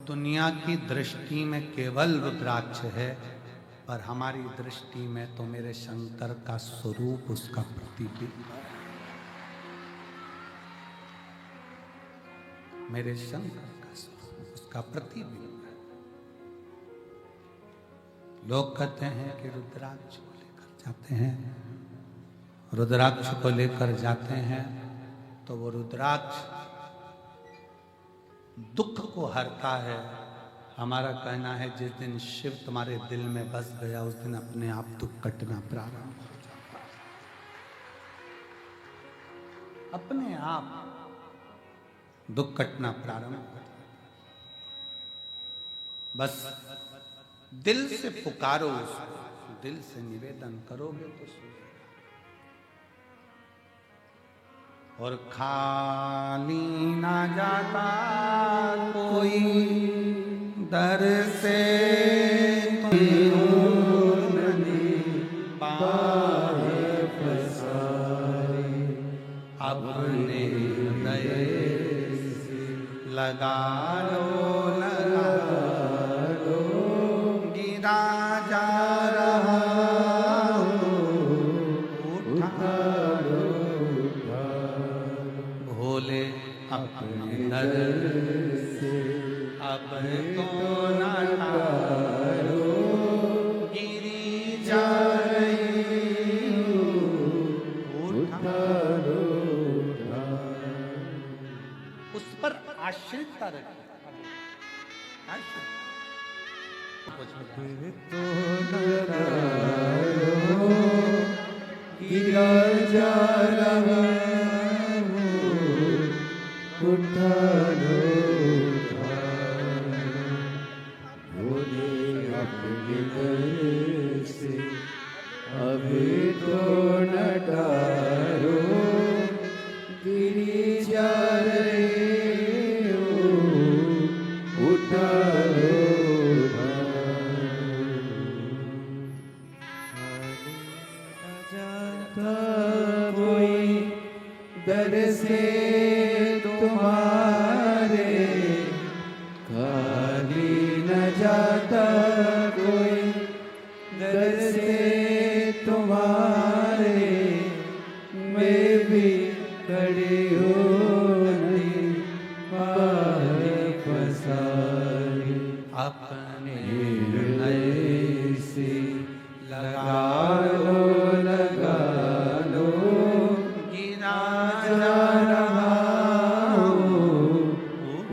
दुनिया की दृष्टि में केवल रुद्राक्ष है, पर हमारी दृष्टि में तो मेरे शंकर का स्वरूप, उसका प्रतिबिंब है। मेरे शंकर का स्वरूप, उसका प्रतिबिंब है। लोग कहते हैं कि रुद्राक्ष को लेकर जाते हैं, रुद्राक्ष को लेकर जाते हैं तो वो रुद्राक्ष दुख को हरता है। हमारा कहना है जिस दिन शिव तुम्हारे दिल में बस गया, उस दिन अपने आप दुख कटना प्रारंभ हो जाता है। अपने आप दुख कटना प्रारंभ हो जाता है। बस दिल से पुकारो उसको, दिल से निवेदन करोगे तो सुनेगा। और खाली ना जाता कोई दर से, अपने हृदय लगा लो, गिरा जा रहा उठा भोले अपने दर से, अब तो ना टारो, गिरी जा रही उठा लो। उस पर आश्रितता रखो, तो गिरा जा रहा उठा लो, भोले अपने दर से, अभी तो न टारो, गिरी जा रही हो, उठा लो। कोई दर से तुम्हारे, खाली न जाता कोई दर से तुम्हारे, मैं भी खड़ी होनी पाए पसारी, अपने हृदय से लगा लो, गिरा जा रहा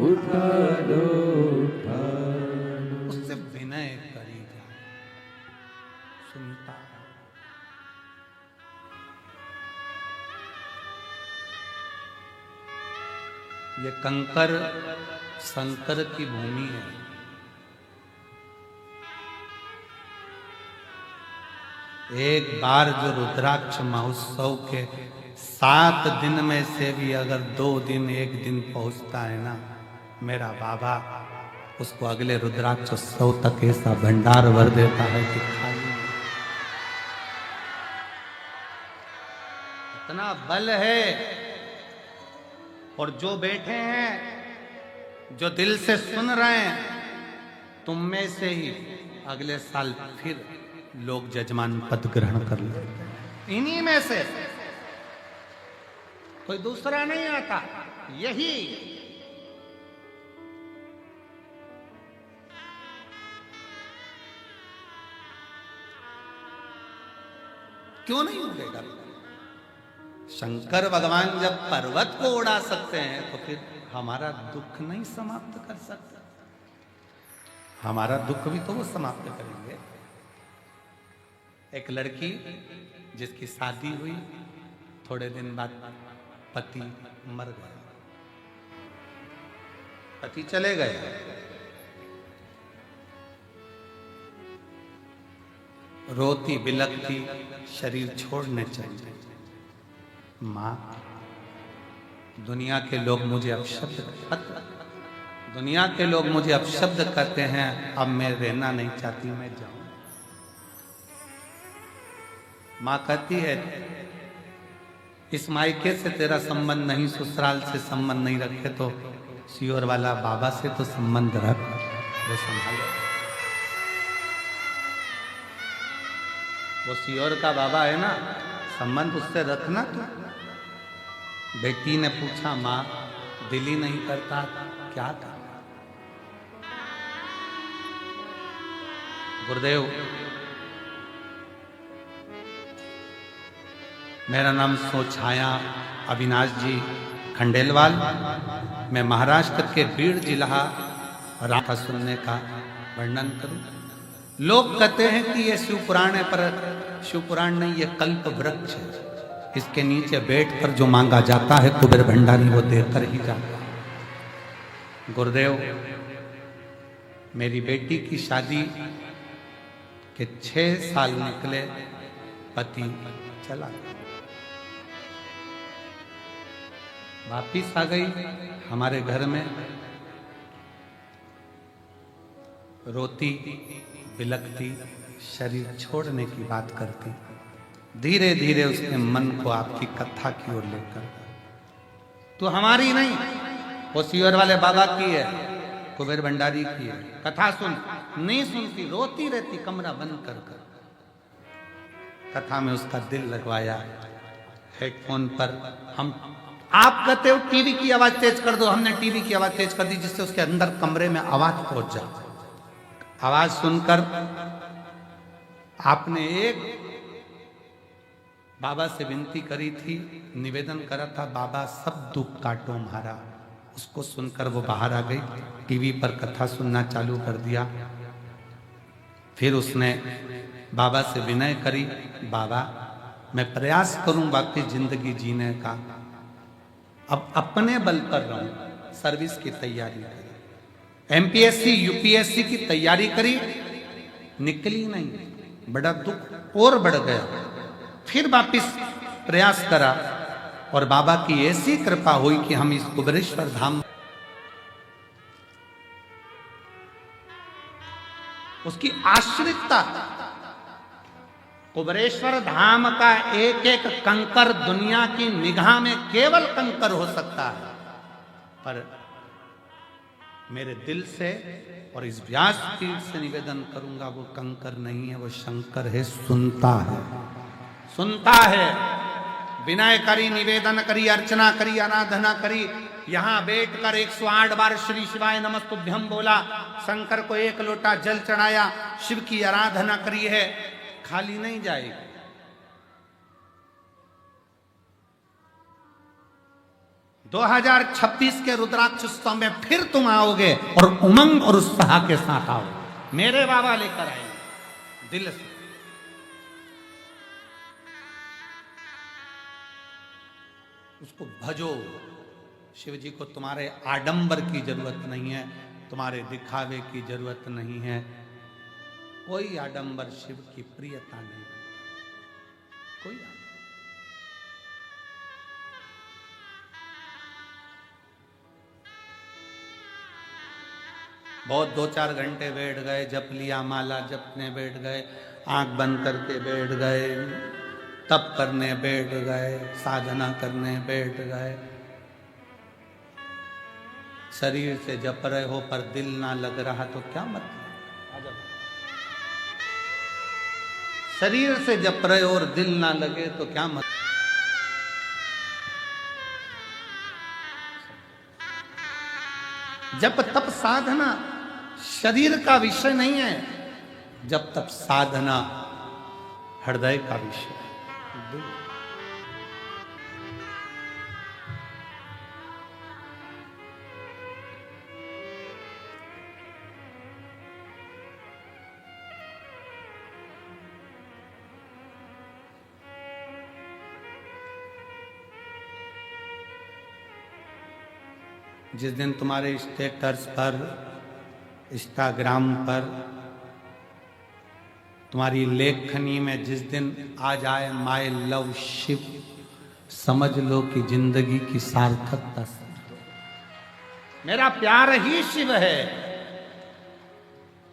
उठा लो, उठा लो। उससे विनय करी जाए, सुनता है। ये कंकर शंकर की भूमि है। एक बार जो रुद्राक्ष महोत्सव के 7 दिन में से भी अगर 2 दिन 1 दिन पहुंचता है ना, मेरा बाबा उसको अगले रुद्राक्ष उत्सव तक ऐसा भंडार भर देता है कि खाली इतना बल है। और जो बैठे हैं, जो दिल से सुन रहे हैं, तुम में से ही अगले साल फिर लोग जजमान पद ग्रहण कर लेते। इन्हीं में से कोई दूसरा नहीं आता। यही क्यों नहीं उड़ेगा? शंकर भगवान जब पर्वत को उड़ा सकते हैं तो फिर हमारा दुख नहीं समाप्त कर सकते? हमारा दुख भी तो वो समाप्त करेंगे। एक लड़की जिसकी शादी हुई, थोड़े दिन बाद पति मर गया, पति चले गए। रोती बिलखती शरीर छोड़ने चाहिए। माँ, दुनिया के लोग मुझे अपशब्द करते हैं, अब मैं रहना नहीं चाहती, मैं जाऊं। माँ कहती है, इस मायके से तेरा संबंध नहीं, ससुराल से संबंध नहीं रखे तो सियोर वाला बाबा से तो संबंध रख। वो संभालो। वो सियोर का बाबा है ना, संबंध उससे रखना तू। बेटी ने पूछा, माँ दिल ही नहीं करता, क्या करना? गुरुदेव, मेरा नाम सोछाया अविनाश जी खंडेलवाल, मैं महाराष्ट्र के बीड़ जिला राथा सुनने का वर्णन करूं। लोग कहते हैं कि ये शिव पुराण है, पर शिव पुराण नहीं, ये कल्प वृक्ष है। इसके नीचे बैठकर जो मांगा जाता है कुबेर भंडारी वो देकर ही जाता है। गुरुदेव, मेरी बेटी की शादी के 6 साल निकले, पति चला गया। वापिस आ गई हमारे घर में, रोती बिलखती, शरीर छोड़ने की बात करती। धीरे धीरे उसके मन को आपकी कथा की ओर लेकर, तो हमारी नहीं, वो सियोर वाले बाबा की है, कुबेर भंडारी की है। कथा सुन, नहीं सुनती, रोती रहती कमरा बंद कर कर। कथा में उसका दिल लगवाया। हेडफोन पर हम, आप कहते हो टीवी की आवाज तेज कर दो, हमने टीवी की आवाज तेज कर दी जिससे उसके अंदर कमरे में आवाज पहुंच जाए। आवाज सुनकर आपने एक बाबा से विनती करी थी, निवेदन करा था, बाबा सब दुख काटो हमारा। उसको सुनकर वो बाहर आ गई, टीवी पर कथा सुनना चालू कर दिया। फिर उसने बाबा से विनय करी, बाबा मैं प्रयास करूं बाकी जिंदगी जीने का, अब अपने बल पर रहूं। सर्विस की तैयारी करी, एमपीएससी यूपीएससी की तैयारी करी, निकली नहीं, बड़ा दुख और बढ़ गया। फिर वापिस प्रयास करा और बाबा की ऐसी कृपा हुई कि हम इस कुबेरेश्वर धाम, उसकी आश्रितता, कुबेरेश्वर धाम का एक एक कंकर दुनिया की निगाह में केवल कंकर हो सकता है, पर मेरे दिल से और इस व्यास पीठ से निवेदन करूंगा, वो कंकर नहीं है, वो शंकर है, सुनता है, सुनता है। विनय करी, निवेदन करी, अर्चना करी, आराधना करी, यहां बैठकर 108 बार श्री शिवाय नमस्तुभ्यम बोला, शंकर को 1 लोटा जल चढ़ाया, शिव की आराधना करी है, खाली नहीं जाएगी। दो 2026 के रुद्राक्ष उत्सव में फिर तुम आओगे और उमंग और उत्साह के साथ आओगे, मेरे बाबा लेकर आएंगे दिल से। उसको भजो। शिव जी को तुम्हारे आडंबर की जरूरत नहीं है, तुम्हारे दिखावे की जरूरत नहीं है, कोई आडंबर शिव की प्रियता नहीं, कोई आडंबर। बहुत 2-4 घंटे बैठ गए, जप लिया, माला जपने बैठ गए, आंख बंद करके बैठ गए, तप करने बैठ गए, साधना करने बैठ गए, शरीर से जप रहे हो पर दिल ना लग रहा तो क्या मतलब? शरीर से जप रहे हो और दिल ना लगे तो क्या मतलब? जप तप साधना शरीर का विषय नहीं है, जब तप साधना हृदय का विषय है। जिस दिन तुम्हारे स्टेटस पर, इंस्टाग्राम पर, तुम्हारी लेखनी में जिस दिन आ जाए माय लव शिव, समझ लो कि जिंदगी की सार्थकता समझ लो। मेरा प्यार ही शिव है,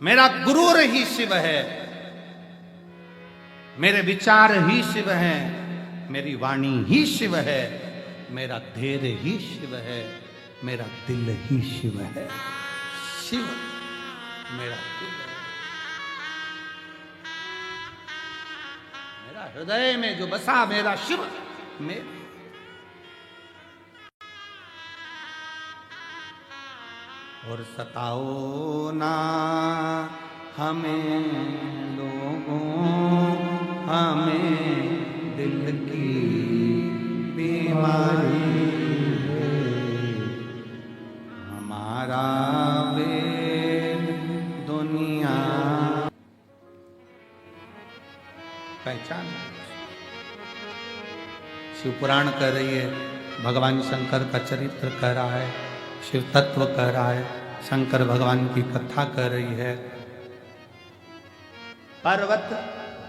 मेरा गुरूर ही शिव है, मेरे विचार ही शिव हैं, मेरी वाणी ही शिव है, मेरा धैर्य ही शिव है, मेरा दिल ही शिव है। शिव मेरा मेरा हृदय में जो बसा मेरा शिव मेरा। और सताओ ना हमें लोगों, हमें दिल की बीमारी है, हमारा वेद दुनिया पहचान। शिव पुराण कह रही है, भगवान शंकर का चरित्र कह रहा है, शिव तत्व कह रहा है, शंकर भगवान की कथा कह रही है। पर्वत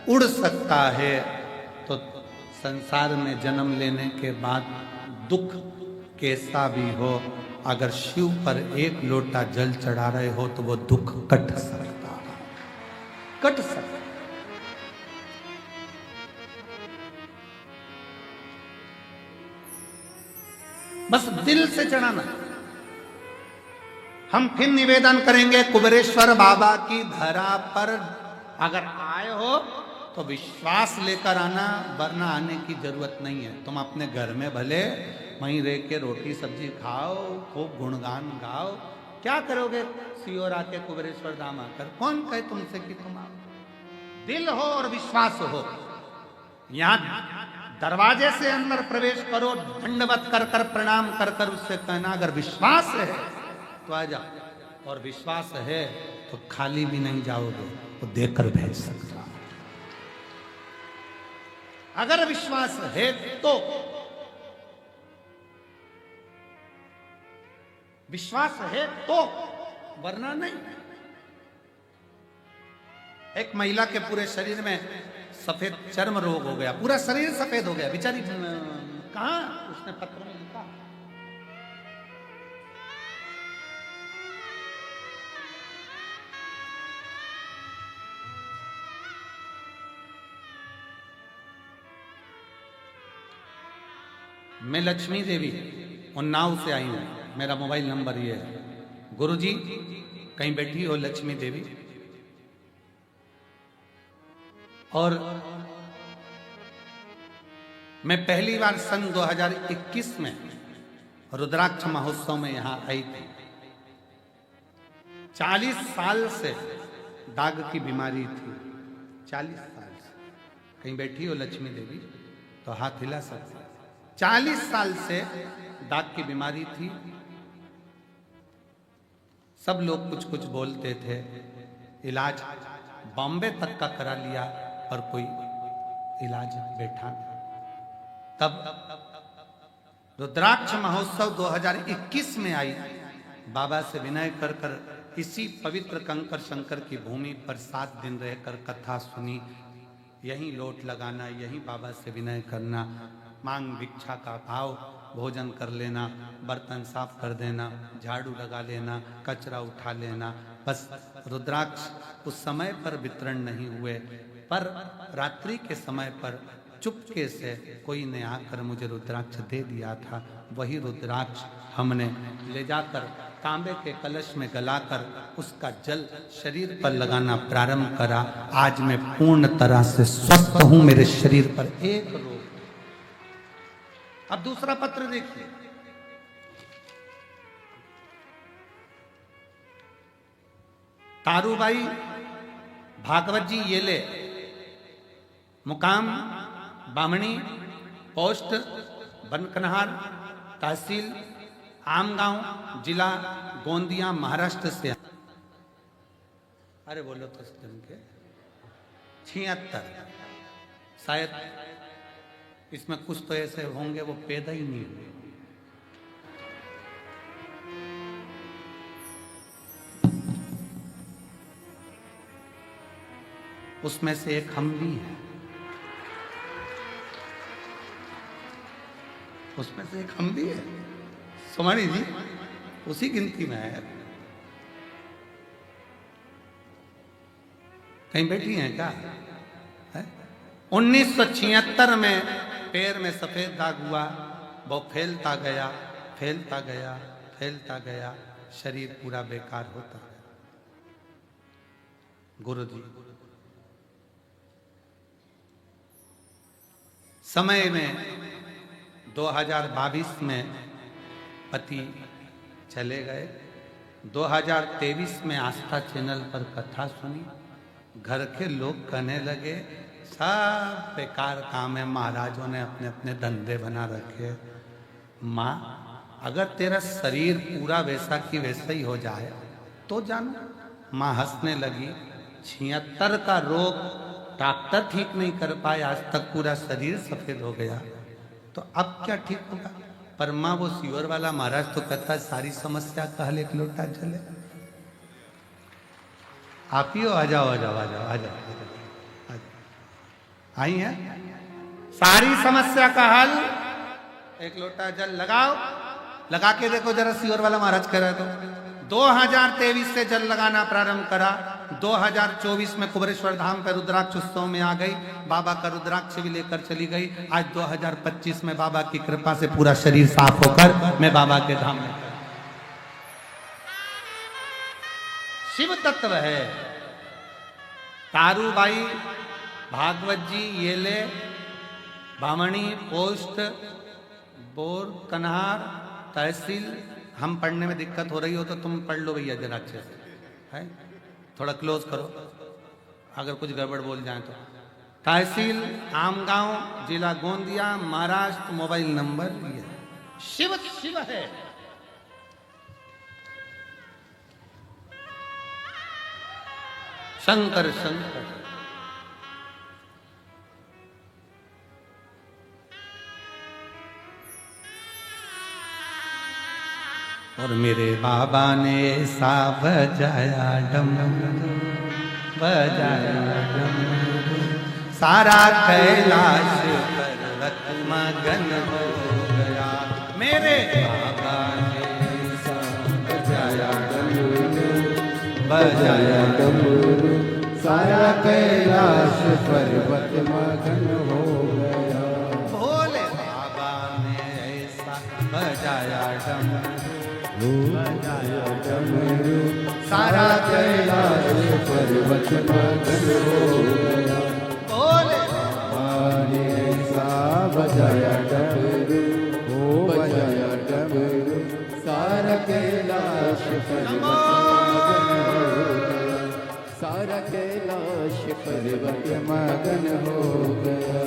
उड़ सकता है तो संसार में जन्म लेने के बाद दुख कैसा भी हो, अगर शिव पर एक लोटा जल चढ़ा रहे हो तो वो दुख कट सकता है, कट सकता। बस दिल से चढ़ाना। हम फिर निवेदन करेंगे कुबेरेश्वर बाबा की धरा पर अगर आए हो तो विश्वास लेकर आना, वरना आने की जरूरत नहीं है। तुम अपने घर में भले वहीं रह के रोटी सब्जी खाओ, खूब गुणगान गाओ, क्या करोगे सियोर आके कुबेरेश्वर धाम आकर? कौन कहे तुमसे कि तुम आओ? दिल हो और विश्वास हो। यहां दरवाजे से अंदर प्रवेश करो, दंडवत कर कर प्रणाम कर कर उससे कहना अगर विश्वास है तो आ जाओ, और विश्वास है तो खाली भी नहीं जाओगे, तो देकर भेज सकता। अगर विश्वास है तो, विश्वास है तो, वरना नहीं। एक महिला के पूरे शरीर में सफेद चर्म रोग हो गया, पूरा शरीर सफेद हो गया, बेचारी कहां उसने पत्र में लिखा। मैं लक्ष्मी देवी उन्नाव से आई हूं, मेरा मोबाइल नंबर ये है। गुरुजी कहीं बैठी हो लक्ष्मी देवी, और मैं पहली बार सन 2021 में रुद्राक्ष महोत्सव में यहां आई थी। 40 साल से दाग की बीमारी थी, 40 साल से। कहीं बैठी हो लक्ष्मी देवी तो हाथ हिला सकते। 40 साल से दाग की बीमारी थी। सब लोग कुछ कुछ बोलते थे, इलाज बॉम्बे तक का करा लिया और कोई इलाज बैठा। तब रुद्राक्ष महोत्सव 2021 में आई, बाबा से विनय कर कर इसी पवित्र कंकर शंकर की भूमि पर 7 दिन रहकर कथा सुनी। यहीं लोट लगाना, यहीं बाबा से विनय करना, मांग भिक्षा का भाव, भोजन कर लेना, बर्तन साफ कर देना, झाड़ू लगा लेना, कचरा उठा लेना। बस रुद्राक्ष उस समय पर वितरण नहीं हुए, पर रात्रि के समय पर चुपके से कोई ने आकर मुझे रुद्राक्ष दे दिया था। वही रुद्राक्ष हमने ले जाकर तांबे के कलश में गलाकर उसका जल शरीर पर लगाना प्रारंभ करा। आज मैं पूर्ण तरह से स्वस्थ हूं, मेरे शरीर पर एक रोग। अब दूसरा पत्र देखिए। तारूबाई भागवत जी येले, मुकाम बामणी, पोस्ट बनकनहार, तहसील आमगांव, जिला गोंदिया, महाराष्ट्र से। अरे बोलो तो के 76, शायद इसमें कुछ तो ऐसे होंगे वो पैदा ही नहीं हुए। उसमें से एक हम भी हैं, उसमें से एक हम भी हैं। सुमानी जी उसी गिनती में है। कहीं बैठी हैं क्या? 1976 में पैर में सफेद दाग हुआ, वो फैलता गया, फैलता गया, फैलता गया, शरीर पूरा बेकार होता गया। गुरु जी समय में 2022 में पति चले गए, 2023 में आस्था चैनल पर कथा सुनी, घर के लोग कहने लगे सब बेकार काम है, महाराजों ने अपने अपने धंधे बना रखे। माँ अगर तेरा शरीर पूरा वैसा की वैसा ही हो जाए तो जानो। माँ हंसने लगी, 76 का रोग डॉक्टर ठीक नहीं कर पाए, आज तक पूरा शरीर सफेद हो गया, तो अब क्या ठीक होगा। पर माँ वो सीवर वाला महाराज तो कहता सारी समस्या कहल एक लोटा जले। आप ही हो, आ जाओ आ जाओ आ जाओ आ जाओ, आई है सारी समस्या का हल, एक लोटा जल लगाओ, लगा के देखो जरा। सीवर वाला महाराज कह रहे तो 2023 से जल लगाना प्रारंभ करा, 2024 में कुबरेश्वर धाम पर रुद्राक्ष उत्सव में आ गई, बाबा का रुद्राक्ष भी लेकर चली गई। आज 2025 में बाबा की कृपा से पूरा शरीर साफ होकर मैं बाबा के धाम में। शिव तत्व है। तारूबाई भागवत जी, ये ले बामणी, पोस्ट, बोर, कन्हार, तहसील। हम पढ़ने में दिक्कत हो रही हो तो तुम पढ़ लो भैया जरा अच्छे से, है थोड़ा क्लोज करो अगर कुछ गड़बड़ बोल जाए तो। तहसील आमगांव, जिला गोंदिया, महाराष्ट्र। मोबाइल नंबर ये। शिव शिव है। शंकर शंकर। और मेरे बाबा ने ऐसा बजाया डमरू, बजाया डमरू, सारा कैलाश पर्वत मगन हो गया। मेरे बाबा ने ऐसा बजाया डमरू, बजाया डमरू, सारा कैलाश पर्वत मगन हो गया। भोले बाबा ने ऐसा बजाया डमरू, बजाया डमरू, सारा कैलाश पर्वत मगन हो गया। भोले बाबा ने ऐसा बजाया डमरू, ओ बजाया डमरू, सारा कैलाश पर्वत मगन हो गया। सारा कैलाश पर्वत मगन हो गया।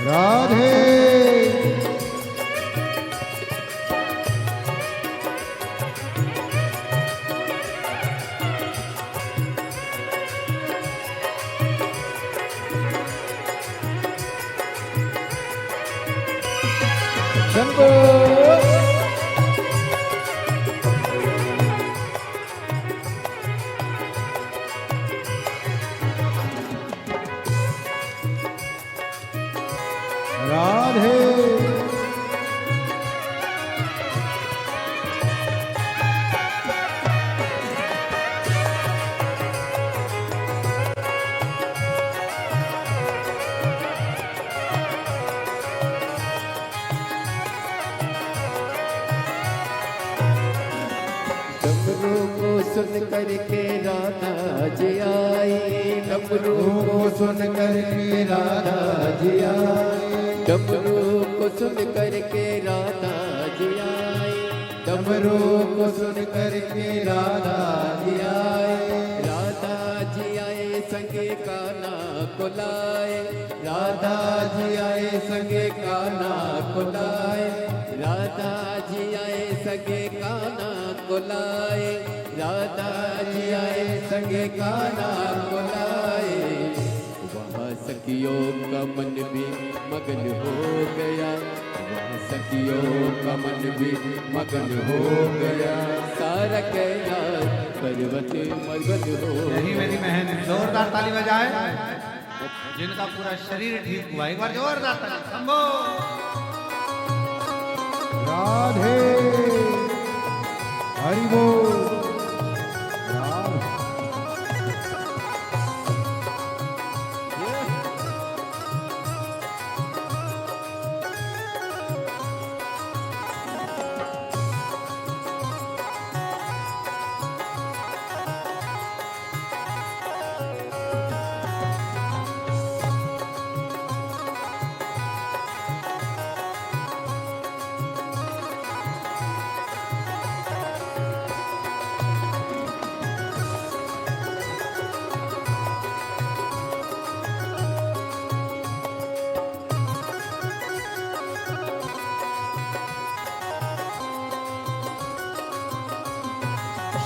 राधे शंभो। राधे डमरू को सुन करके राधा जी आई, डमरू को सुन करके राधा जी आई, डमरू को सुन करके राधा जी आई, डमरू को सुन करके राधा जी आई। राधा जी आए संगे कान्हा को लाए, राधा जी आए संगे कान्हा को लाए, राधा जी आए संगे कान्हा को लाए, राधा जी आए संगे कान्हा को लाए। वहाँ सखियों का मन भी मगन हो गया, वहाँ सखियों का मन भी मगन हो गया, सारा कैलाश पर्वत मगन हो। यही मेरी बहन जोरदार ताली बजाए जिनका पूरा शरीर ठीक हुआ। एक बार जोरदार ताली संभो। राधे हरि बोल।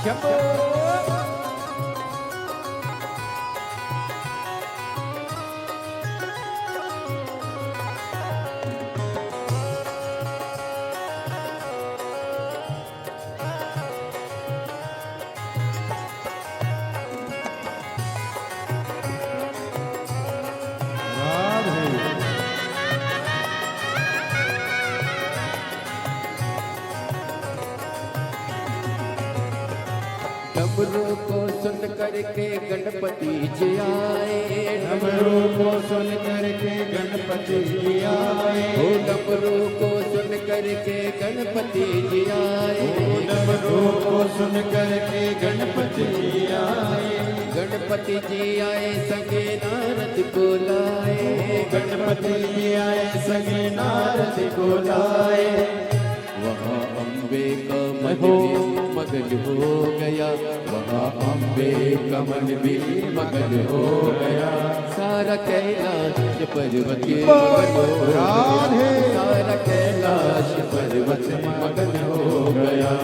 शंभो डमरू को सुन करके गणपति जी आए, डमरू को सुन करके गणपति जी आए, ओ डमरू को सुन करके गणपति जी आए, डमरू को सुन करके गणपति जी आए, गणपति जी आए संगे नारद को लाए, गणपति जी आए संगे नारद को लाए, वहाँ अम्बे का मन भी मगन हो गया, वहाँ अम्बे का मन भी मगन हो गया, सारा कैलाश पर्वत मगन हो गया, सारा कैलाश पर्वत मगन हो गया।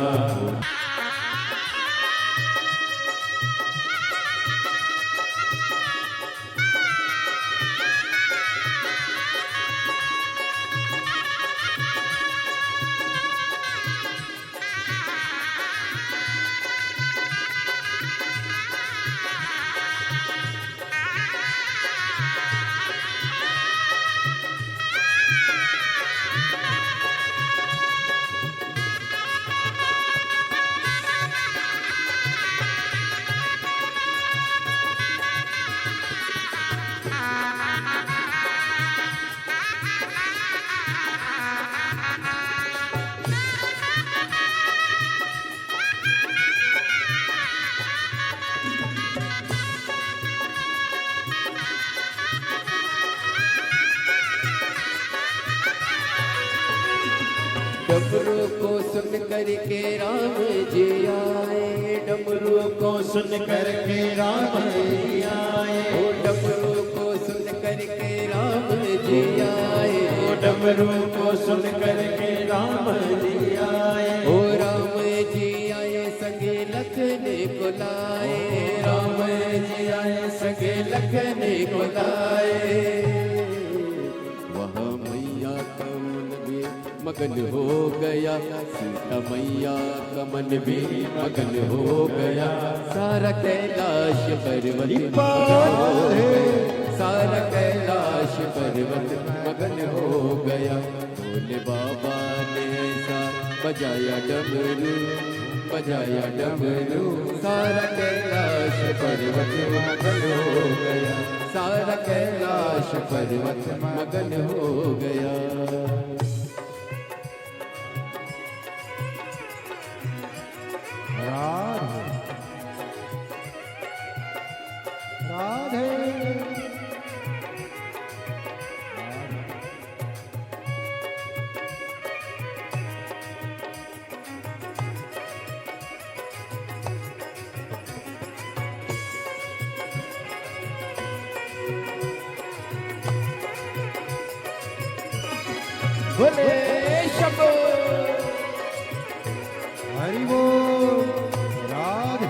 डमरू को सुन करके राम जी आए, डमरू को सुन करके राम जी आए, ओ डमरू को सुन करके राम जी आए, ओ डमरू को सुन करके राम जी आए, ओ राम जी आए संगे लखने को लाए, राम जी आए संगे लखने को लाए, वहाँ मैया का मन भी मगन हो गया, सीता मैया का मन भी मगन हो गया, सारा कैलाश पर्वत मगन हो गया, सारा कैलाश पर्वत मगन हो गया। भोले बाबा ने ऐसा बजाया डमरू, बजाया डमरू, सारा कैलाश पर्वत मगन हो गया, सारा कैलाश पर्वत मगन हो गया। राधे राधे बोले शंभो हरि बोल। राधे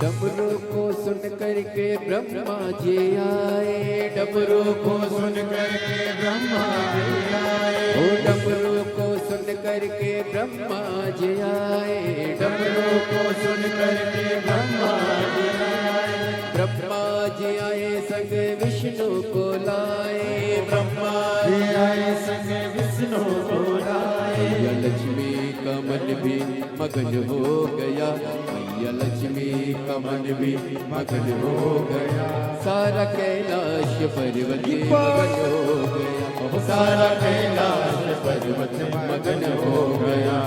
डमरू को सुन करके ब्रह्मा जी आए, डमरू को सुन करके ब्रह्मा जी आए, ओ डमरू को सुन करके ब्रह्मा जी आए, डमरू को सुन करके ब्रह्मा जी आए, ब्रह्मा जी आए संग विष्णु को लाए, ब्रह्मा जी आए संग विष्णु को लाए, मैया लक्ष्मी का मन भी मगन हो गया, मैया लक्ष्मी का मन भी मगन हो गया, सारा कैलाश पर्वत मगन हो गया, सारा कैलाश पर्वत मगन हो गया।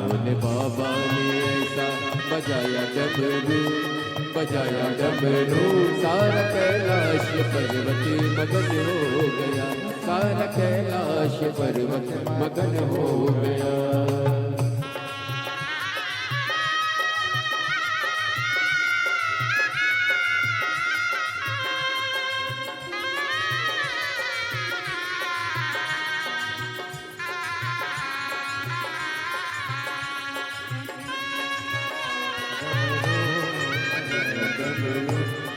भोले बाबा ने ऐसा बजाया डमरू, बजाया डमरू, सारा कैलाश पर्वत मगन हो गया, सारा कैलाश पर्वत मगन हो गया।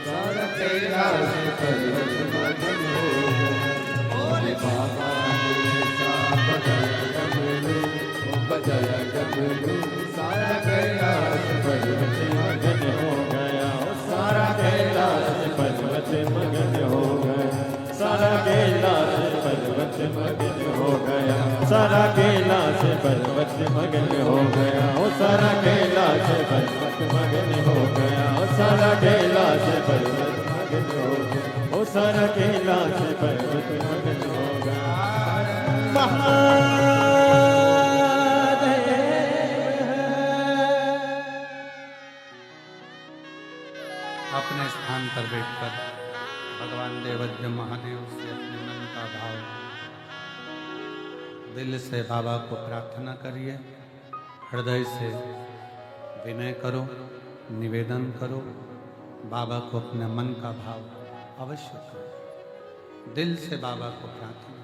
सारा कैलाश पर्वत मगन हो गया। भोले बाबा ने ऐसा बजाया डमरू, बजाया डमरू, सारा कैलाश पर्वत मगन हो गया। सारा कैलाश पर्वत मगन हो गया, सारा कैलाश पर्वत मगन हो गया, सारा कैलाश पर्वत मगन हो गया, सारा कैलाश पर्वत मगन हो गया, सारा कैलाश पर्वत मगन हो गया, सारा कैलाश पर्वत मगन हो गया। अपने स्थान पर बैठकर भगवान देवज्ञ महादेव से अपने मन का भाव दिल से बाबा को प्रार्थना करिए, हृदय से विनय करो, निवेदन करो, बाबा को अपने मन का भाव अवश्य करो, दिल से बाबा को प्रार्थना।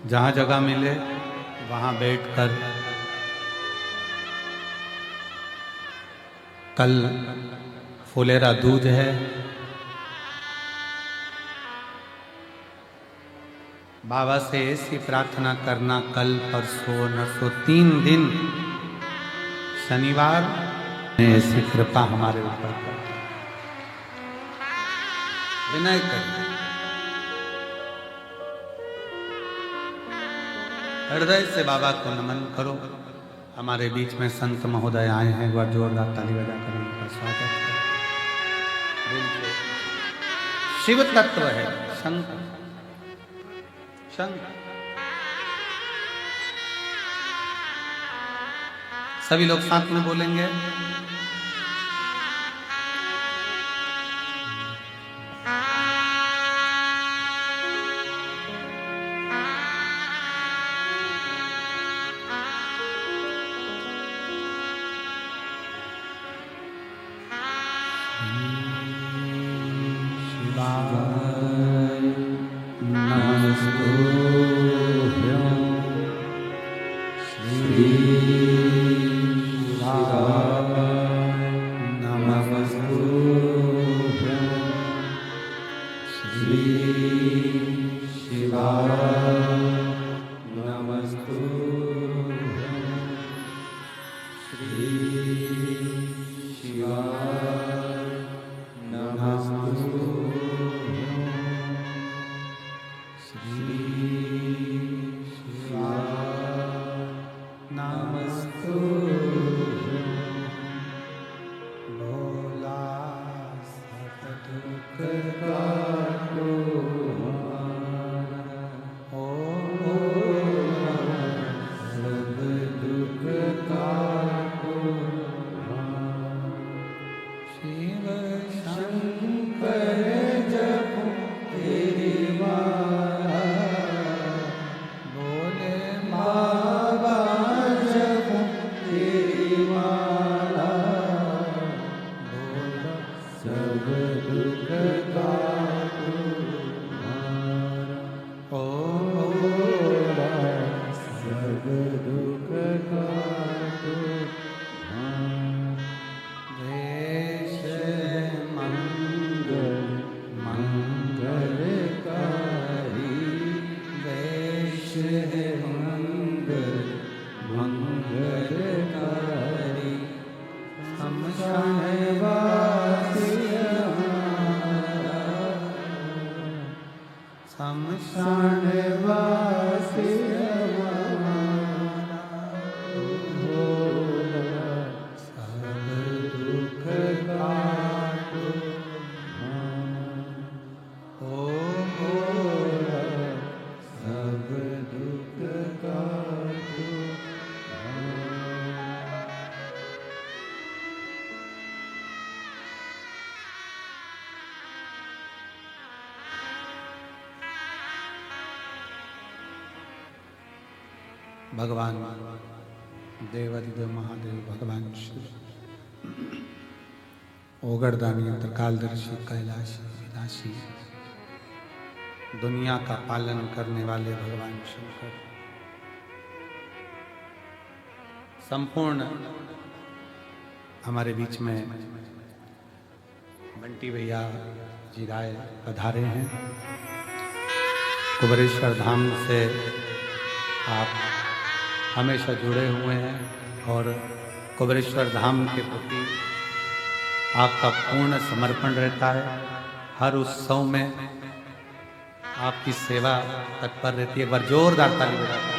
जहाँ जगह मिले वहाँ बैठकर कल फुलेरा दूज है, बाबा से ऐसी प्रार्थना करना, कल परसों नरसों 3 दिन शनिवार ने ऐसी कृपा हमारे ऊपर कर, विनय करिए, हृदय से बाबा को नमन करो। हमारे बीच में संत महोदय आए हैं, एक बार जोरदार ताली बजाकर उनका स्वागत करें। दिल से शिव तत्व है शंकर, शंकर। सभी लोग साथ में बोलेंगे, नमस्ते। भगवान देवादिदेव महादेव भगवान शिव, ओगरदानी त्रिकालदर्शी कैलाशी विनाशी, दुनिया का पालन करने वाले भगवान शंकर, संपूर्ण हमारे बीच में बंटी भैया जी राय पधारे हैं। कुबेरेश्वर धाम से आप हमेशा जुड़े हुए हैं और कुबेरेश्वर धाम के प्रति आपका पूर्ण समर्पण रहता है। हर उत्सव में आपकी सेवा तत्पर रहती है। एक बार जोरदार ताली बजाते हैं।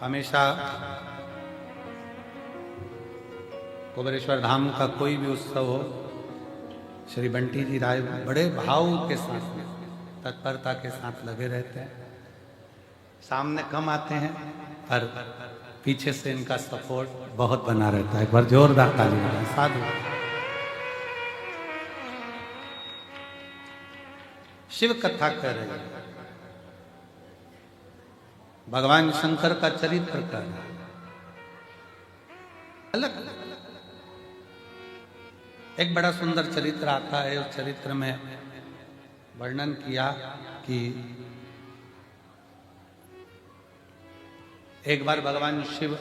हमेशा कुबेरेश्वर धाम का कोई भी उत्सव हो, श्री बंटी जी राय बड़े भाव के साथ तत्परता के साथ लगे रहते हैं। सामने कम आते हैं पर पीछे से इनका सपोर्ट बहुत बना रहता है। एक बार जोरदार ताली बजाएं। साधु शिव कथा कर रहे हैं, भगवान शंकर का चरित्र कर अलग एक बड़ा सुंदर चरित्र आता है। उस चरित्र में वर्णन किया कि एक बार भगवान शिव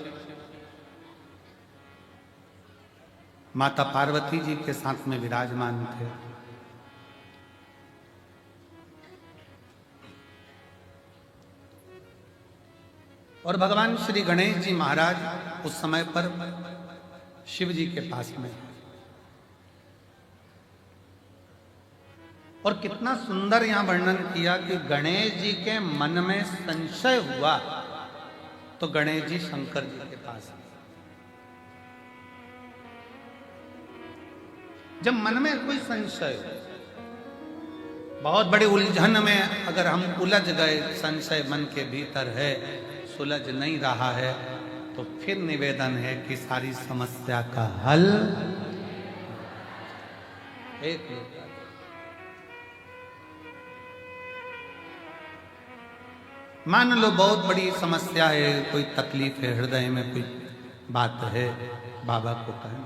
माता पार्वती जी के साथ में विराजमान थे। और भगवान श्री गणेश जी महाराज उस समय पर शिव जी के पास में, और कितना सुंदर यहां वर्णन किया कि गणेश जी के मन में संशय हुआ तो गणेश जी शंकर जी के पास आए। जब मन में कोई संशय हो, बहुत बड़ी उलझन में अगर हम उलझ गए, संशय मन के भीतर है, सुलझ नहीं रहा है, तो फिर निवेदन है कि सारी समस्या का हल एक मान लो बहुत बड़ी समस्या है, कोई तकलीफ है, हृदय में कोई बात है, बाबा को कहें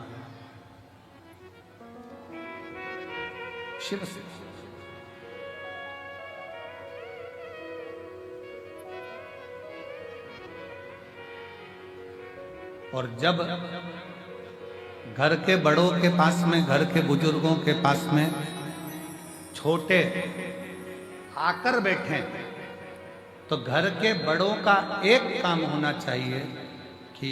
शिव से। और जब घर के बड़ों के पास में, घर के बुजुर्गों के पास में छोटे आकर बैठे, तो घर के बड़ों का एक काम होना चाहिए कि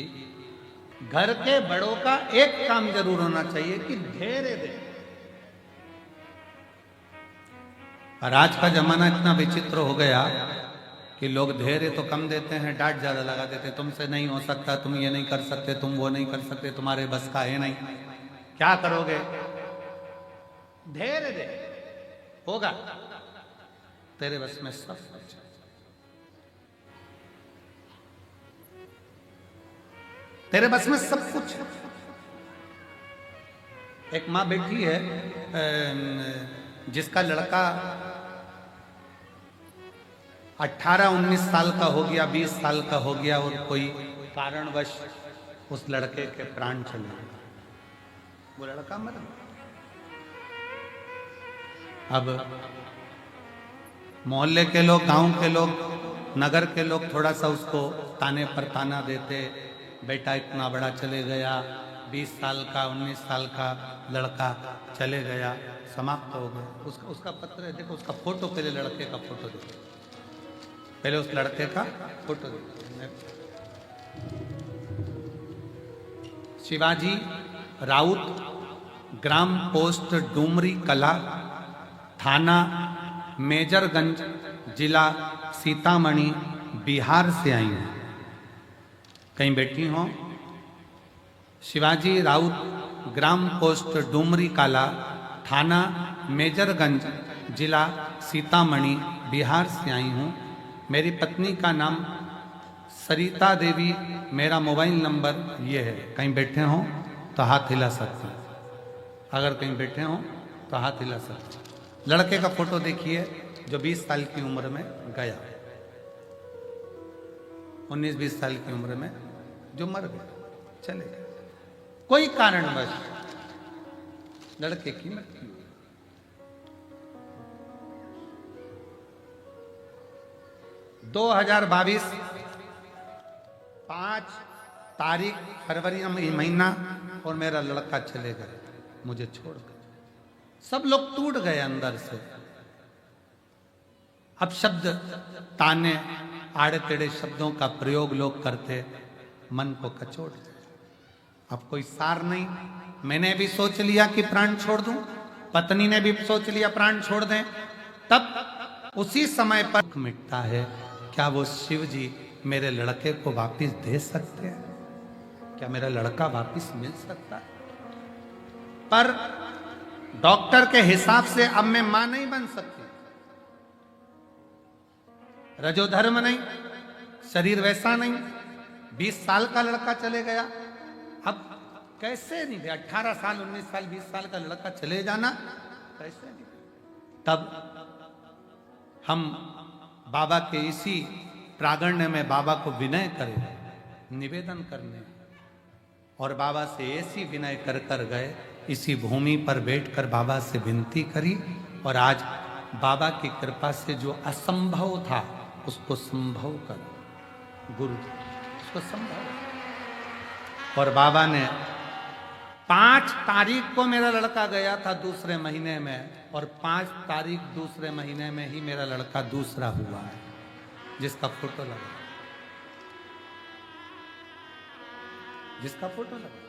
घर के बड़ों का एक काम जरूर होना चाहिए कि धैर्य दे। और आज का जमाना इतना विचित्र हो गया कि लोग धैर्य तो कम देते हैं, डांट ज्यादा लगा देते हैं। तुमसे नहीं हो सकता, तुम ये नहीं कर सकते, तुम वो नहीं कर सकते, तुम्हारे बस का है नहीं, क्या करोगे? धैर्य दे, होगा तेरे बस में सब कुछ। तेरे बस में सब कुछ। एक माँ बैठी है जिसका लड़का 18-19 साल का हो गया, 20 साल का हो गया, और कोई कारणवश उस लड़के के प्राण चले गए, वो लड़का मर गया। अब मोहल्ले के लोग, गांव के लोग, नगर के लोग थोड़ा सा उसको ताने पर ताना देते, बेटा इतना बड़ा चले गया, 20 साल का 19 साल का लड़का चले गया, समाप्त हो गया। उसका पत्र है, देखो उसका फोटो, पहले लड़के का फोटो देखो, पहले उस लड़के का फोटो देखो। शिवाजी राउत, ग्राम पोस्ट डूमरी कला, थाना मेजरगंज, जिला सीतामढ़ी, बिहार से आई हूं। कहीं बैठी हो? शिवाजी राउत, ग्राम पोस्ट डूमरी कला, थाना मेजरगंज, जिला सीतामढ़ी, बिहार से आई हूँ। मेरी पत्नी का नाम सरिता देवी, मेरा मोबाइल नंबर ये है, कहीं बैठे हो तो हाथ हिला सकते हैं, अगर कहीं बैठे हो तो हाथ हिला सकते हैं। लड़के का फोटो देखिए जो 20 साल की उम्र में गया, 19-20 साल की उम्र में जो मर गया, चले गए, कोई कारणवश लड़के की मृत्यु। 2022 5 तारीख फरवरी महीना, और मेरा लड़का चले गए मुझे छोड़कर। सब लोग टूट गए अंदर से। अब शब्द ताने आड़े टेढ़े शब्दों का प्रयोग लोग करते, मन को कचोट दे। अब कोई सार नहीं। मैंने भी सोच लिया कि प्राण छोड़ दूं, पत्नी ने भी सोच लिया प्राण छोड़ दें, तब उसी समय पर मिटता है। क्या वो शिव जी मेरे लड़के को वापस दे सकते हैं? क्या मेरा लड़का वापस मिल सकता है? पर डॉक्टर के हिसाब से अब मैं मां नहीं बन सकती, रजोधर्म नहीं, शरीर वैसा नहीं, 20 साल का लड़का चले गया। अब कैसे नहीं, 18 साल 19 साल 20 साल का लड़का चले जाना कैसे नहीं? तब हम बाबा के इसी प्रागण्य में बाबा को विनय करें, निवेदन करने, और बाबा से ऐसी विनय कर कर गए, इसी भूमि पर बैठकर बाबा से विनती करी, और आज बाबा की कृपा से जो असंभव था उसको संभव कर, गुरु उसको संभव। और बाबा ने 5 तारीख को मेरा लड़का गया था दूसरे महीने में, और 5 तारीख दूसरे महीने में ही मेरा लड़का दूसरा हुआ है, जिसका फोटो लगा, जिसका फोटो लगा।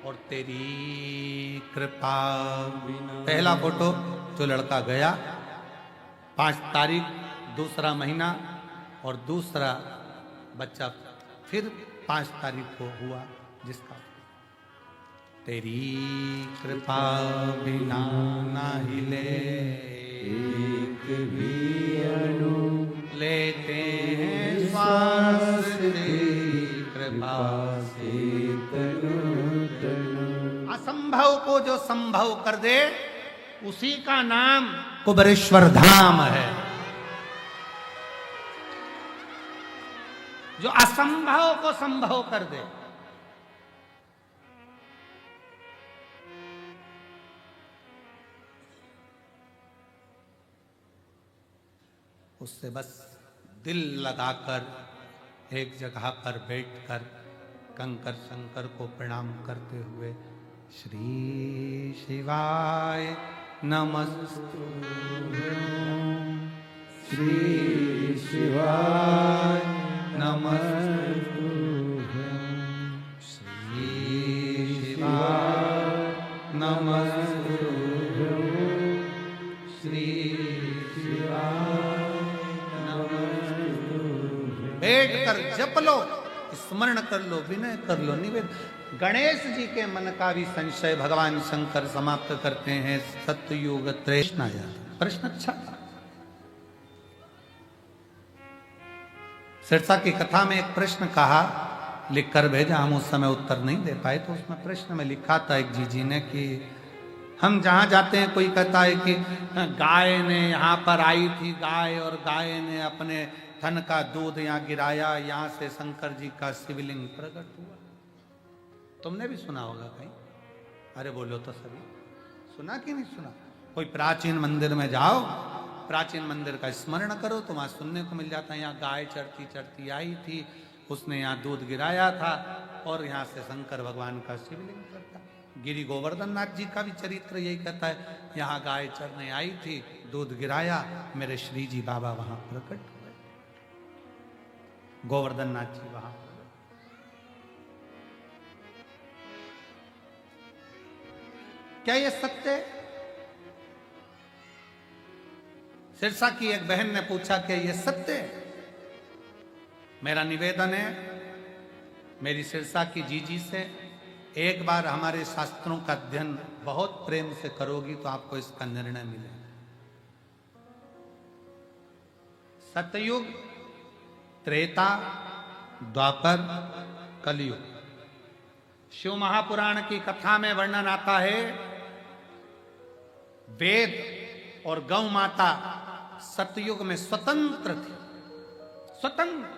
और तेरी कृपा बिना, पहला फोटो जो लड़का गया 5 तारीख दूसरा महीना, और दूसरा बच्चा फिर 5 तारीख को हुआ, जिसका तेरी कृपा बिना ना हिले एक भी अणु, लेते हैं श्वास तेरी कृपा से तनु तनु। असंभव को जो संभव कर दे, उसी का नाम कुबेरेश्वर धाम है। जो असंभव को संभव कर दे, उससे बस दिल लगाकर एक जगह पर बैठकर कंकर शंकर को प्रणाम करते हुए, श्री शिवाय नमस्तुभ्यं, श्री शिवाय नमस्तुभ्यं, श्री शिवाय नमस्तुभ्यं, श्री शिवाय नमस्तुभ्यं। बैठ कर जप लो, स्मरण कर लो, विनय कर लो, निवेदन। गणेश जी के मन का भी संशय भगवान शंकर समाप्त करते हैं। सतयुग तृष्णाया, प्रश्न अच्छा था। सिरसा की कथा में एक प्रश्न कहा, लिख कर भेजा, हम उस समय उत्तर नहीं दे पाए, तो उसमें प्रश्न में लिखा था एक जी ने कि हम जहां जाते हैं, कोई कहता है कि गाय ने यहाँ पर आई थी गाय, और गाय ने अपने थन का दूध यहाँ गिराया, यहाँ से शंकर जी का शिवलिंग प्रकट हुआ। तुमने भी सुना होगा कहीं? अरे बोलो तो सभी, सुना कि नहीं सुना? कोई प्राचीन मंदिर में जाओ, प्राचीन मंदिर का स्मरण करो तो वहां सुनने को मिल जाता है, यहाँ गाय चढ़ती चढ़ती आई थी, उसने यहाँ दूध गिराया था, और यहाँ से शंकर भगवान का शिवलिंग करता। गिरी गोवर्धन नाथ जी का भी चरित्र यही कहता है, यहाँ गाय चरने आई थी, दूध गिराया, मेरे श्री जी बाबा वहां प्रकट हुए, गोवर्धन नाथ जी वहां। क्या ये सत्य? सिरसा की एक बहन ने पूछा कि ये सत्य है? मेरा निवेदन है मेरी सिरसा की जीजी से, एक बार हमारे शास्त्रों का अध्ययन बहुत प्रेम से करोगी तो आपको इसका निर्णय मिलेगा। सतयुग त्रेता, द्वापर, कलयुग। शिव महापुराण की कथा में वर्णन आता है, वेद और गौ माता सतयुग में स्वतंत्र थी, स्वतंत्र।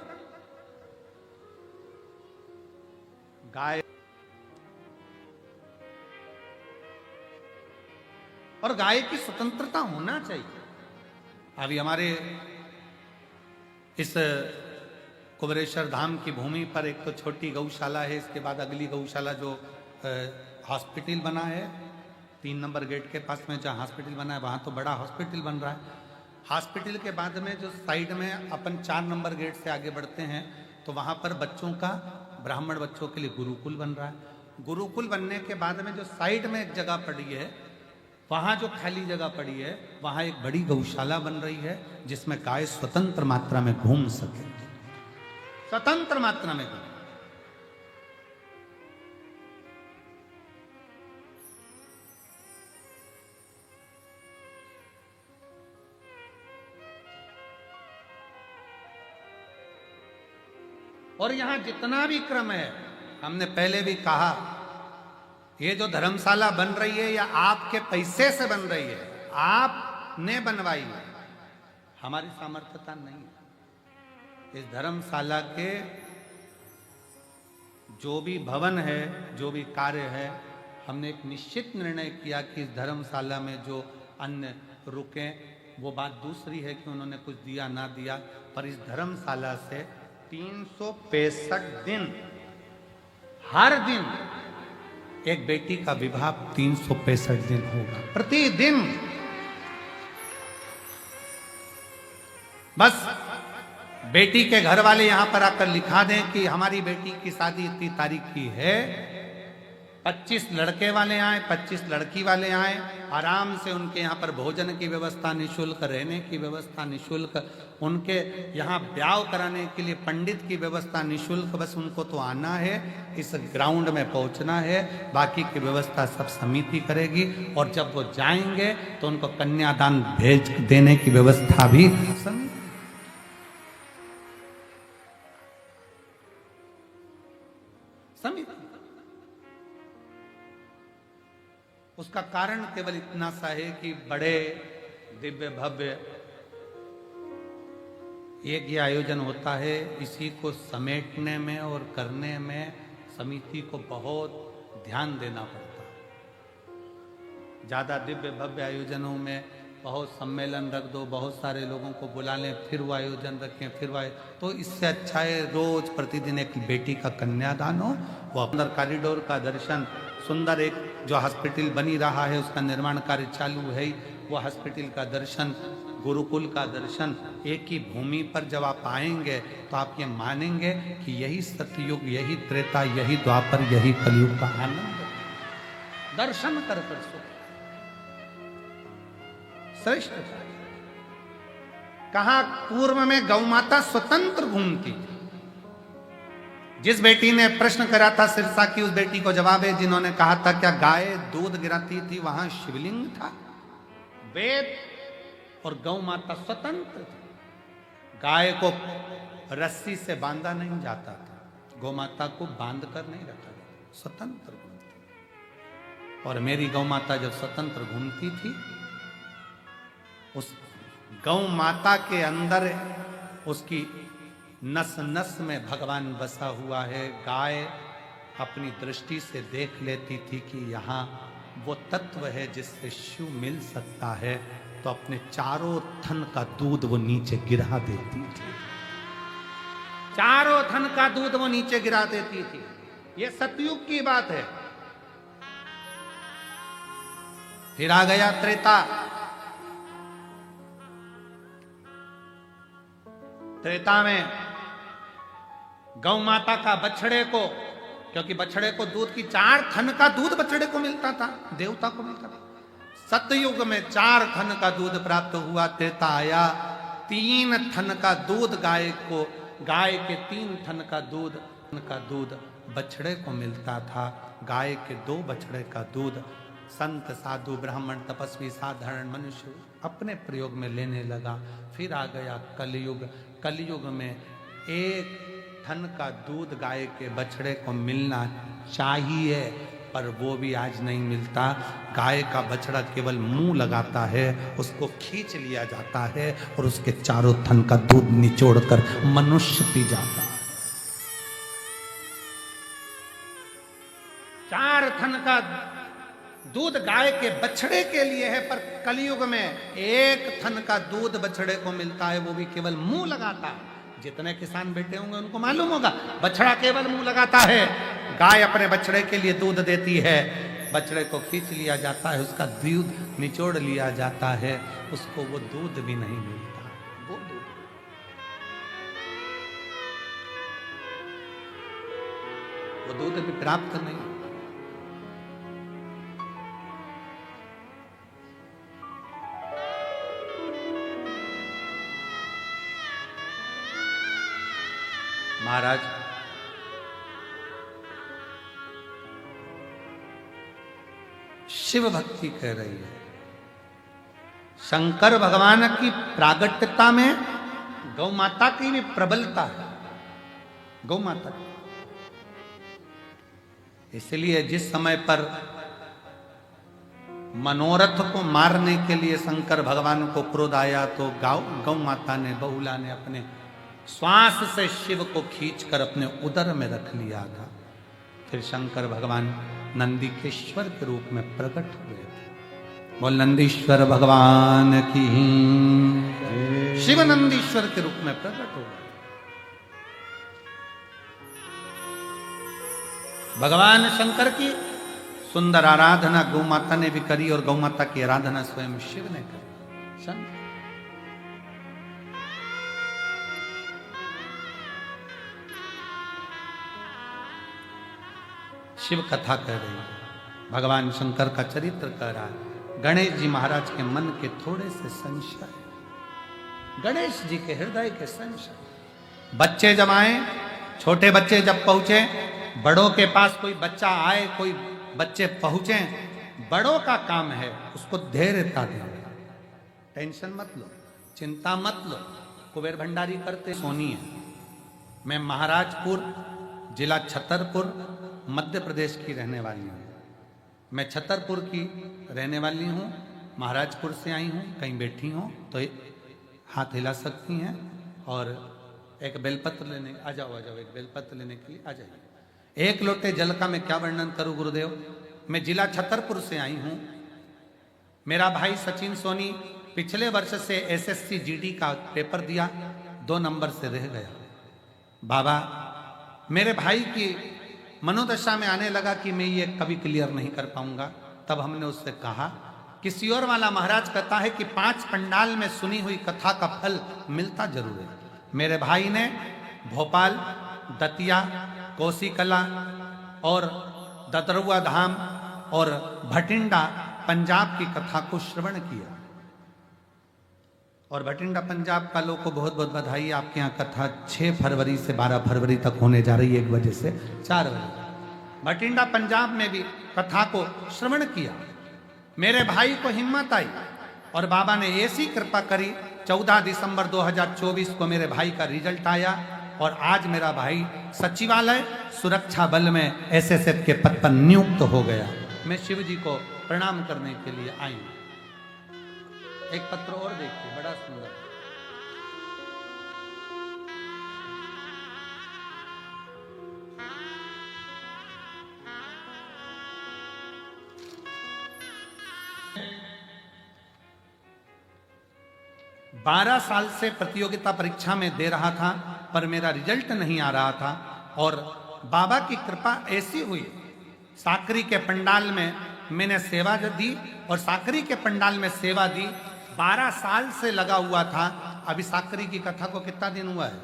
गाय और गाय की स्वतंत्रता होना चाहिए। अभी हमारे इस कुबरेश्वर धाम की भूमि पर एक तो छोटी गौशाला है, इसके बाद अगली गौशाला जो हॉस्पिटल बना है 3 नंबर गेट के पास में, जहाँ हॉस्पिटल बना है वहाँ तो बड़ा हॉस्पिटल बन रहा है। हॉस्पिटल के बाद में जो साइड में अपन 4 नंबर गेट से आगे बढ़ते हैं तो वहाँ पर बच्चों का, ब्राह्मण बच्चों के लिए गुरुकुल बन रहा है। गुरुकुल बनने के बाद में जो साइड में एक जगह पड़ी है, वहाँ जो खाली जगह पड़ी है, वहाँ एक बड़ी गौशाला बन रही है जिसमें गाय स्वतंत्र मात्रा में घूम सके, स्वतंत्र मात्रा में घूम। और यहां जितना भी क्रम है, हमने पहले भी कहा, ये जो धर्मशाला बन रही है या आपके पैसे से बन रही है, आपने बनवाई है, हमारी सामर्थ्यता नहीं है। इस धर्मशाला के जो भी भवन है, जो भी कार्य है, हमने एक निश्चित निर्णय किया कि इस धर्मशाला में जो अन्न रुके, वो बात दूसरी है कि उन्होंने कुछ दिया ना दिया, पर इस धर्मशाला से 365 दिन, हर दिन एक बेटी का विवाह 365 दिन होगा, प्रतिदिन। बस बेटी के घर वाले यहां पर आकर लिखा दें कि हमारी बेटी की शादी इतनी तारीख की है, 25 लड़के वाले आए, 25 लड़की वाले आए, आराम से उनके यहाँ पर भोजन की व्यवस्था निःशुल्क, रहने की व्यवस्था निःशुल्क, उनके यहाँ ब्याह कराने के लिए पंडित की व्यवस्था निःशुल्क। बस उनको तो आना है, इस ग्राउंड में पहुंचना है, बाकी की व्यवस्था सब समिति करेगी। और जब वो जाएंगे तो उनको कन्यादान भेज देने की व्यवस्था भी समिति। उसका कारण केवल इतना सा है कि बड़े दिव्य भव्य एक ये आयोजन होता है, इसी को समेटने में और करने में समिति को बहुत ध्यान देना पड़ता है। ज़्यादा दिव्य भव्य आयोजनों में बहुत सम्मेलन रख दो, बहुत सारे लोगों को बुला लें, फिर वो आयोजन रखें, फिर वो, तो इससे अच्छा है रोज प्रतिदिन एक बेटी का कन्यादान हो, वो अंदर कॉरिडोर का दर्शन, सुंदर एक जो हॉस्पिटल बनी रहा है उसका निर्माण कार्य चालू है, वो हॉस्पिटल का दर्शन, गुरुकुल का दर्शन, एक ही भूमि पर जब आप आएंगे तो आप ये मानेंगे कि यही सतयुग, यही त्रेता, यही द्वापर, यही कलयुग का आनंद दर्शन कर सुख श्रेष्ठ। कहा पूर्व में गौ माता स्वतंत्र घूमती थी। जिस बेटी ने प्रश्न करा था सिरसा की, उस बेटी को जवाब है जिन्होंने कहा था क्या गाय दूध गिराती थी, वहां शिवलिंग था। वेद और गौ माता स्वतंत्र थी। गाय को रस्सी से बांधा नहीं जाता था, गौ माता को बांध कर नहीं रखा जाता, स्वतंत्र घूमती। और मेरी गौ माता जब स्वतंत्र घूमती थी, उस गौ माता के अंदर उसकी नस नस में भगवान बसा हुआ है। गाय अपनी दृष्टि से देख लेती थी कि यहाँ वो तत्व है जिससे शिव मिल सकता है, तो अपने चारों थन का दूध वो नीचे गिरा देती थी, चारों थन का दूध वो नीचे गिरा देती थी। ये सतयुग की बात है। फिर आ गया त्रेता। त्रेता में गौ माता का बछड़े को, क्योंकि बछड़े को दूध की 4 थन का दूध बछड़े को मिलता था, देवता को मिलता था। सतयुग में 4 थन का दूध प्राप्त हुआ। त्रेता आया, 3 थन का दूध गाय को, गाय के 3 थन का दूध बछड़े को मिलता था। गाय के 2 बछड़े का दूध संत साधु ब्राह्मण तपस्वी साधारण मनुष्य अपने प्रयोग में लेने लगा। फिर आ गया कलयुग। कलयुग में एक थन का दूध गाय के बछड़े को मिलना चाहिए, पर वो भी आज नहीं मिलता। गाय का बछड़ा केवल मुंह लगाता है, उसको खींच लिया जाता है और उसके चारों थन का दूध निचोड़कर मनुष्य पी जाता है। 4 थन का दूध गाय के बछड़े के लिए है, पर कलयुग में 1 थन का दूध बछड़े को मिलता है, वो भी केवल मुंह लगाता है। जितने किसान बैठे होंगे उनको मालूम होगा, बछड़ा केवल मुंह लगाता है। गाय अपने बछड़े के लिए दूध देती है, बछड़े को खींच लिया जाता है, उसका दूध निचोड़ लिया जाता है, उसको वो दूध भी नहीं मिलता। वो दूध भी प्राप्त नहीं। महाराज शिव भक्ति कह रही है, शंकर भगवान की प्रागट्यता में गौ माता की भी प्रबलता है। गौ माता की, इसलिए जिस समय पर मनोरथ को मारने के लिए शंकर भगवान को क्रोध आया, तो गौ माता ने, बहुला ने अपने श्वास से शिव को खींचकर अपने उदर में रख लिया था। फिर शंकर भगवान नंदीकेश्वर के रूप में प्रकट हुए थे। बोल नंदीश्वर भगवान की। शिव नंदीश्वर के रूप में प्रकट हुए। भगवान शंकर की सुंदर आराधना गौ माता ने भी करी, और गौ माता की आराधना स्वयं शिव ने करी। शंकर शिव कथा कह रही है, भगवान शंकर का चरित्र कह रहा है। गणेश जी महाराज के मन के थोड़े से संशय, गणेश जी के हृदय के संशय। बच्चे जब आए, छोटे बच्चे जब पहुंचे, बड़ों के पास कोई बच्चा आए, कोई बच्चे पहुंचे, बड़ों का काम है उसको धैर्यता देना। टेंशन मत लो, चिंता मत लो। कुबेर भंडारी करते सोनी है। मैं महाराजपुर जिला छतरपुर मध्य प्रदेश की रहने वाली हूँ। मैं छतरपुर की रहने वाली हूँ, महाराजपुर से आई हूँ। कहीं बैठी हूँ तो हाथ हिला सकती हैं, और एक बेलपत्र लेने, आ जाओ एक बेलपत्र लेने के लिए आ जाइए। 1 लोटे जल का मैं क्या वर्णन करूँ गुरुदेव। मैं जिला छतरपुर से आई हूँ। मेरा भाई सचिन सोनी पिछले वर्ष से SSC GD का पेपर दिया, 2 नंबर से रह गया। बाबा, मेरे भाई की मनोदशा में आने लगा कि मैं ये कभी क्लियर नहीं कर पाऊंगा। तब हमने उससे कहा, किसी और वाला महाराज कहता है कि 5 पंडाल में सुनी हुई कथा का फल मिलता जरूर है। मेरे भाई ने भोपाल, दतिया, कोसी कला और ददरुआ धाम और भटिंडा पंजाब की कथा को श्रवण किया। और भटिंडा पंजाब का लोग को बहुत बहुत बधाई। आपके यहाँ कथा 6 फरवरी से 12 फरवरी तक होने जा रही है, 1 बजे से 4 बजे। भटिंडा पंजाब में भी कथा को श्रवण किया। मेरे भाई को हिम्मत आई और बाबा ने ऐसी कृपा करी, 14 दिसंबर 2024 को मेरे भाई का रिजल्ट आया, और आज मेरा भाई सचिवालय सुरक्षा बल में SSF के पद पर नियुक्त हो गया। मैं शिव जी को प्रणाम करने के लिए आई हूं। एक पत्र और देखिए, बड़ा सुंदर। बारह साल से प्रतियोगिता परीक्षा में दे रहा था, पर मेरा रिजल्ट नहीं आ रहा था, और बाबा की कृपा ऐसी हुई, साकरी के पंडाल में मैंने सेवा दी, और साकरी के पंडाल में सेवा दी। 12 साल से लगा हुआ था। अभी साकरी की कथा को कितना दिन हुआ है?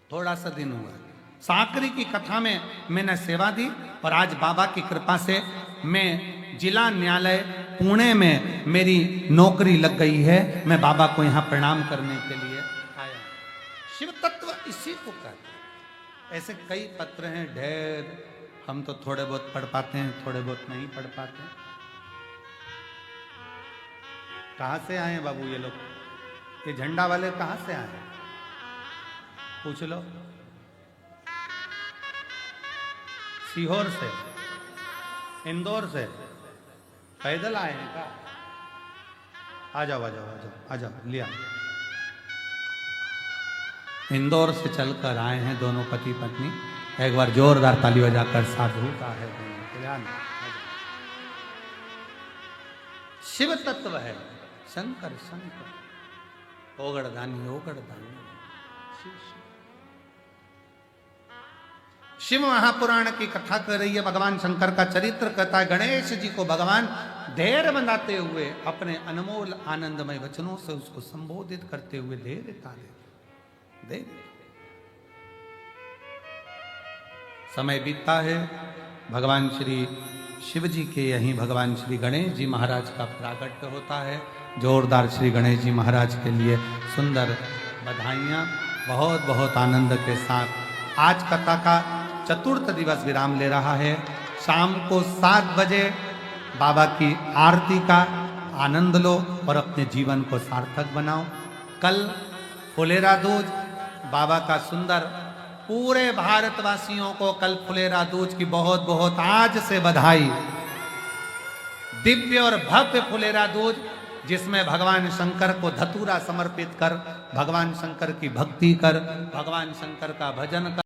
थोड़ा सा दिन हुआ है। साकरी की कथा में मैंने सेवा दी, और आज बाबा की कृपा से मैं जिला न्यायालय पुणे में मेरी नौकरी लग गई है। मैं बाबा को यहाँ प्रणाम करने के लिए आया। शिव तत्व इसी को कहते हैं। ऐसे कई पत्र हैं ढेर, हम तो थोड़े बहुत पढ़ पाते हैं, थोड़े बहुत नहीं पढ़ पाते। कहाँ से आए बाबू ये लोग? ये झंडा वाले कहाँ से आए? पूछ लो। सीहोर से, इंदौर से पैदल आए हैं क्या? आ जाओ आ जाओ आ जाओ आ जाओ, लिया। इंदौर से चलकर आए हैं दोनों पति पत्नी। एक बार जोरदार ताली बजाकर साधु का है कल्याण। शिव तत्व है, शंकर शंकर, ओगड़दानी ओगड़दानी। शिव महापुराण की कथा कर रही है, भगवान शंकर का चरित्र कहता है। गणेश जी को भगवान धैर्य बनाते हुए अपने अनमोल आनंदमय वचनों से उसको संबोधित करते हुए धैर्यता दे। समय बीतता है, भगवान श्री शिव जी के यहीं भगवान श्री गणेश जी महाराज का प्राकट्य होता है। जोरदार श्री गणेश जी महाराज के लिए सुंदर बधाइयाँ, बहुत बहुत आनंद के साथ। आज कथा का चतुर्थ दिवस विराम ले रहा है। शाम को 7 बजे बाबा की आरती का आनंद लो और अपने जीवन को सार्थक बनाओ। कल फुलेरा दूज बाबा का सुंदर, पूरे भारतवासियों को कल फुलेरा दूज की बहुत बहुत आज से बधाई। दिव्य और भव्य फुलेरा दूज, जिसमें भगवान शंकर को धतूरा समर्पित कर, भगवान शंकर की भक्ति कर, भगवान शंकर का भजन कर,